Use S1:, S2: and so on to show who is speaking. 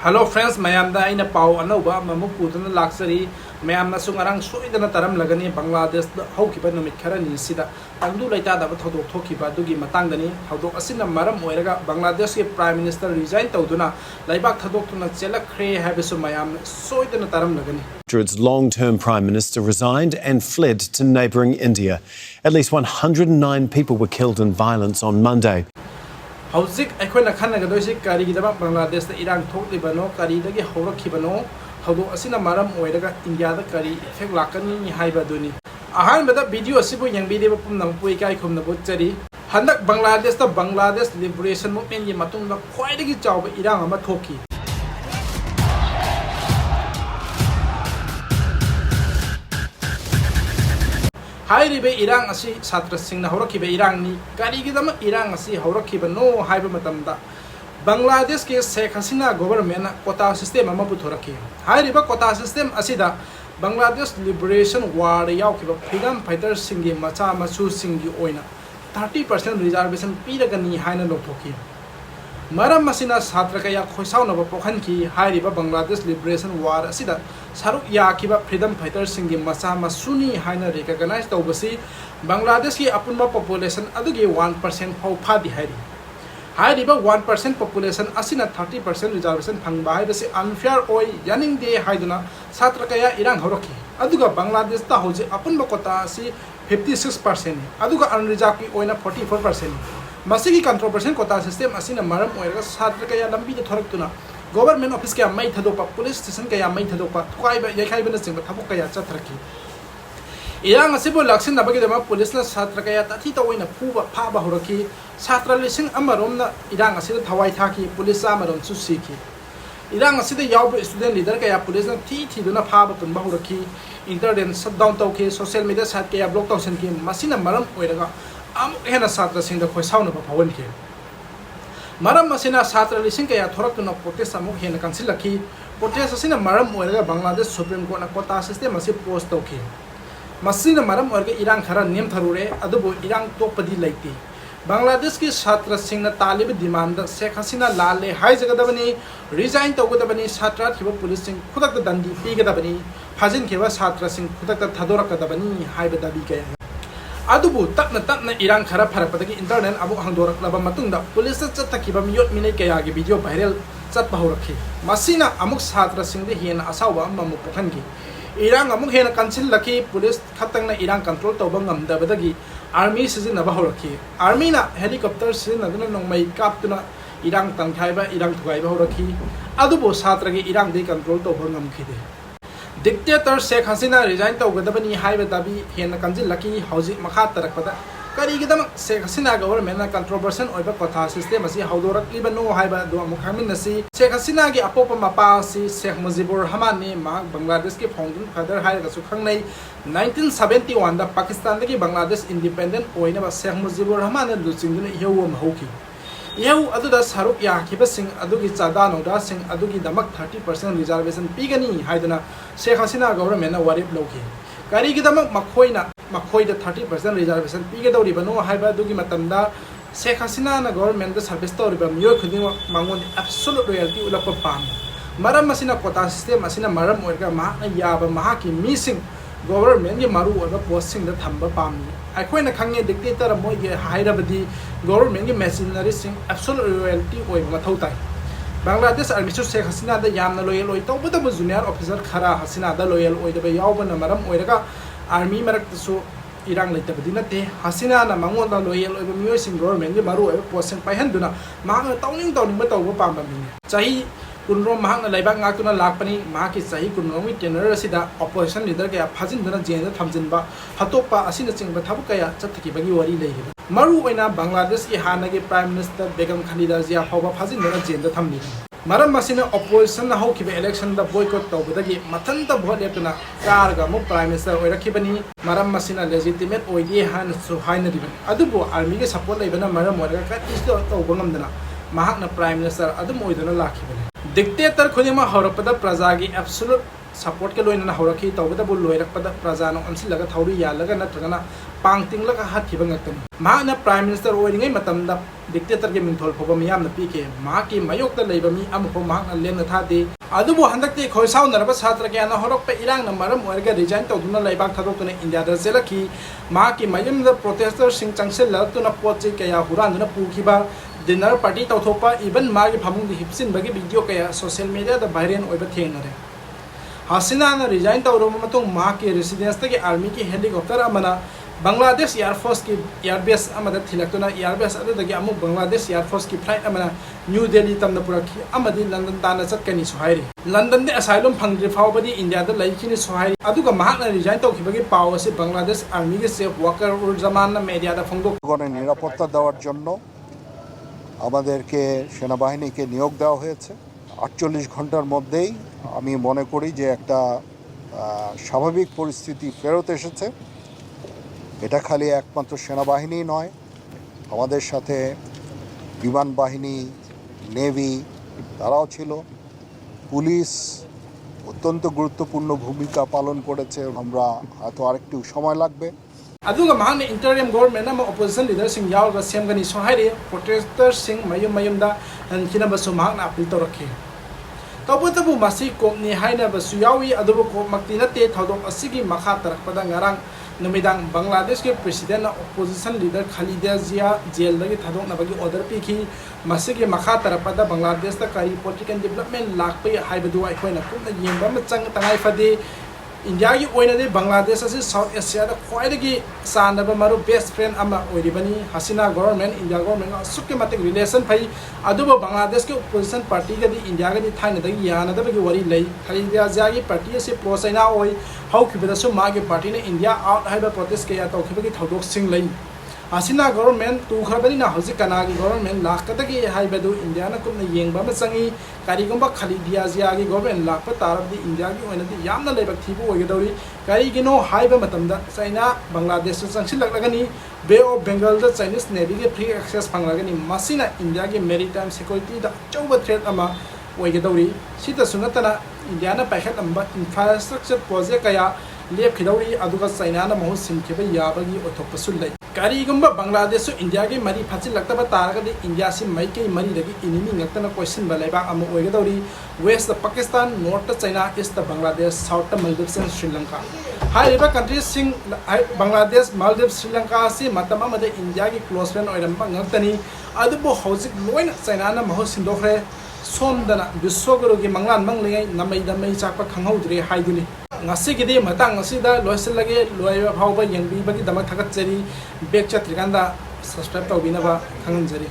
S1: Hello friends, mayamda aina pau anauba mamuk putuna laksari mayamna sung arang soidana taram lagani Bangladesh da haukiba numit khara ni sida tangdu laita da thodok thokiba dugi matangdani thodok asina maram oiraga Bangladesh ke Prime Minister resign tawduna laibak thodok tuna Chenkhre habisu mayam soidana taram lagani.
S2: Its long-term Prime Minister resigned and fled to neighbouring India. At least 109 people were killed in violence on Monday.
S1: Hauzik akhona khanaga doisi kari gidaba Bangladesh da Iran thoklibano kari dagi hawrakhibano hawdo asina maram oiraga India da kari effect lakani haiba duni ahan bada video asibu yangbideba pumnam pui kai khumna botchari handak Bangladesh liberation movement gi matungda khwaidagi chawba Iran ama thoki Hairibe Iran asi Satra Singh Horokibe Iran ni Karigidama Iran asi Horokiba no Haiba Matamda Bangladesh ke Sheikh Hasina government quota system ama puthoraki Hairiba quota system asida Bangladesh liberation war yaukiba freedom fighters singi macha machu singi oina 30% reservation piragani haina lokhoki Maram masina Satra kaya khoisaunaba pokhanki Hairiba Bangladesh liberation war asida Saruk yakiba freedom fighters singi macha masuni haina recognize tawbasi Bangladesh ki apunba population adugi 1% phau phadi hairi hairiba 1% population asina 30% reservation phangba haibasi unfair oi yaning de haiduna Satra kaya irang horoki aduga Bangladesh ta hoje apunba kota asi 56% aduga unreserved ki oina 44% masigi controversial quota system asina maram oiraga Satra kaya lambi de thoraktuna government office kaya mai thadopa police station kaya mai thadopa kwaiba yakhaiba na singba thabuk kaya chathraki Iran asibo laksin nabagi dama police na Satra kaya tathi tawoina phuba phaba horaki Satra lising amarom na Iran asida thawai thaki police amarom susiki Iran asida yawba student leader kaya police na thi duna phaba tunba horaki internet shutdown tawki social media site kaya block tawsen ki masina maram oiraga amuk hena Satra singda khoisauna ba phawan ki Maram masina Satra lising kaya thoraktuna protest amuk hena kansilaki protest asina maram oiraga Bangladesh Supreme Court na quota system asi post tawki masina maram oiraga Iran khara nem tharure adubo Iran topadi laiti Bangladesh ki Satra singna talib demand Sheikh Hasina lale hai jagadabani resign tawgadabani Satra khiba police sing khudak dandi pigadabani phajin khiba Satra sing khudak thadorakadabani haiba dabi kaya Adubu tapna Iran khara pharakpadagi internet abu hangdoraklaba matungda police chathakiba miyot minai kaya gi video viral chatpa horakhi masina amuk Satra singde hena asawa mamu pokhangi Iran amuk hena council laki police khatangna Iran control tawba ngamdabadagi army sizinaba horakhi army na helicopter sizinaduna nongmai kaptuna Iran tangkhaiba Iran thugaiba horakhi adubu Satra gi Iran de control tawba ngamkhide Dictator Sheikh Hasina resign tawgadabani haiba dabi hena kanjil laki hauji makha tarakpada karigidam Sheikh Hasina government na controversial oiba kotha system asi haudorak libano haiba do Khangminasi Sheikh Hasina gi apopa mapa si Sheikh Mujibur Rahman ni mahak Bangladesh ke founding father hairaga su khangnai 1971 da Pakistan dagi Bangladesh independent oina ba Sheikh Mujibur Rahman na luchingduna ihewam hauki Yau aduda saruk ya kibasing adugi chada noda sing adugi damak 30% reservation pigani haidana Sheikh Hasina government na warip loki kari gidamak makhoida 30% reservation pigadori bano haiba adugi matamda Sheikh Hasina na government da service tori ba miyo khuding mangon absolute royalty ulapa pam maram masina quota system masina maram oirga ma yaba mahaki missing government ge maru oiba posting da thamba pamni aikoina khange dictator moi ge hairabadi government ge machinery sing absolute royalty oiba mathau tai Bangladesh army su Sheikh Hasina da yamna loyal oi tawbada bu junior officer khara Hasina da loyal oi da ba yawbana maram oiraga army marak su Iran leitabadi nate Hasina na mangon da loyal oi ba miyo sing government ge maru oiba posting paihanduna ma tawning ba tawba pamba mi chahi kunro mahang laibak ngakuna lakpani mahaki sahi kunromi tenor asida opposition leader kaya phajinduna jena thamjinba hatopa asina chingba thabu kaya chathakibagi wari leihiba maru oina Bangladesh ki hanagi prime minister Begum Khalida Zia phawba phajinduna jena thamni maram masina opposition na hokiba election da boycott tawbadagi mathanta vote leptuna karga mo prime minister oirakibani maram masina legitimate oidi han su hainadiba adubo army ge support leibana maram oiraga ka isto tawbangamdana mahakna prime minister adum oiduna lakhibani Dictator khudima horopada prajagi absolute support ke loina horaki tawbada bul loirakpada prajano ansilaga thauri yalaga natragana pangtinglaga hathiba ngakani mahana prime minister oiringai matamda dictator ke minthol phoba miyam na pi ke ma ki mayok ta leiba mi am pho ma na len na tha de adu bo handak te khoi sau na ba satra ke na horok pe irang na maram orga resign to duna leibak thadok tuna india da zelaki ma ki mayum da protester sing changsel la tuna poche ke ya huran na pu ki ba dinner party to thopa even ma ki phamung di hipsin bagi video ke ya social media da viral oiba theng na re Hasina na resign to ro matong ma ki residence ta ke army ki helicopter amana Bangladesh Air Force की airbase amada thilakuna airbase adu dagi amu Bangladesh Air Force की flight amana New Delhi tamna purakhi amadi London dana chatkani sohairi London de asylum phangri phawbadi India da laikini sohairi aduga mahakna resign tawkhibagi paw ase Bangladesh army ge safe worker ur zaman na media da phangdok
S3: গণের নিরাপত্তা দেওয়ার জন্য আমাদেরকে সেনাবাহিনীকে নিয়োগ দেওয়া হয়েছে 48 ঘন্টার মধ্যেই আমি মনে করি যে একটা স্বাভাবিক পরিস্থিতি ফেরত এসেছে এটা খালি একমাত্র সেনাবাহিনী নয় আমাদের সাথে বিমান বাহিনী নেভি তারাও ছিল পুলিশ অত্যন্ত গুরুত্বপূর্ণ ভূমিকা পালন করেছে আমরা হয়তো আরেকটু সময় লাগবে
S1: aduga mahakna interim government na opposition leader sing yaw ga semgani sohairi protester sing mayum da hankina basu mahakna appeal torakhi tabu masi komni haina basu yawi adubu ko makti na te thodok asigi makha tarakpada ngarang numidang Bangladesh ke president na opposition leader Khalida Zia jail lagi thadok na bagi order pi ki masigi makha tarapada Bangladesh ta kari political development lakpe haibadu ai khoina kumna yemba ma chang tangai fadi India ki oina de Bangladesh ase South Asia da khwaidagi sanaba maru best friend ama oiribani Hasina government India government sukki matik relation phai adubo Bangladesh ke opposition party ga di India ga di thaina da yana da bagi wari lei Khalida Zia ki party ase pro China oi how khibada su ma ki party ne India out haiba protest ke ya taw khibagi thodok sing lei Hasina government tu khabani na hoji kana ki government lakata ki haibadu India na kumna yengba ma changi kari gomba Khalida Zia ki government lakpa tarab di India ki oina di yamna lebak thibu oigedori kari gino haiba matamda China Bangladesh changsil laglagani Bay of Bengal da Chinese Navy ke free access panglagani masina India ki maritime security da chauba threat ama oigedori sita sunatana India na paikhat amba infrastructure project kaya lep khidori aduga China na mahu simkheba yabagi othokpasul lai Karigumba Bangladesh India ki mari phachi laktaba taragadi India si maikei mari dagi enemy ngaktana question balaiba amu oigadori west Pakistan north China east Bangladesh south Maldives and Sri Lanka hai riba countries sing Bangladesh Maldives Sri Lanka si matama made India ki close friend oiramba ngaktani adubo hojik loina China na mahu sindokre somdana biswaguru ki manglan manglei namai damai chakpa khanghaudre haiduni ngasi gidi matang ngasi da loiselage loiba phawba yengbi bagi damak thakat jari back chatrikanda subscribe tawbina ba khangan jari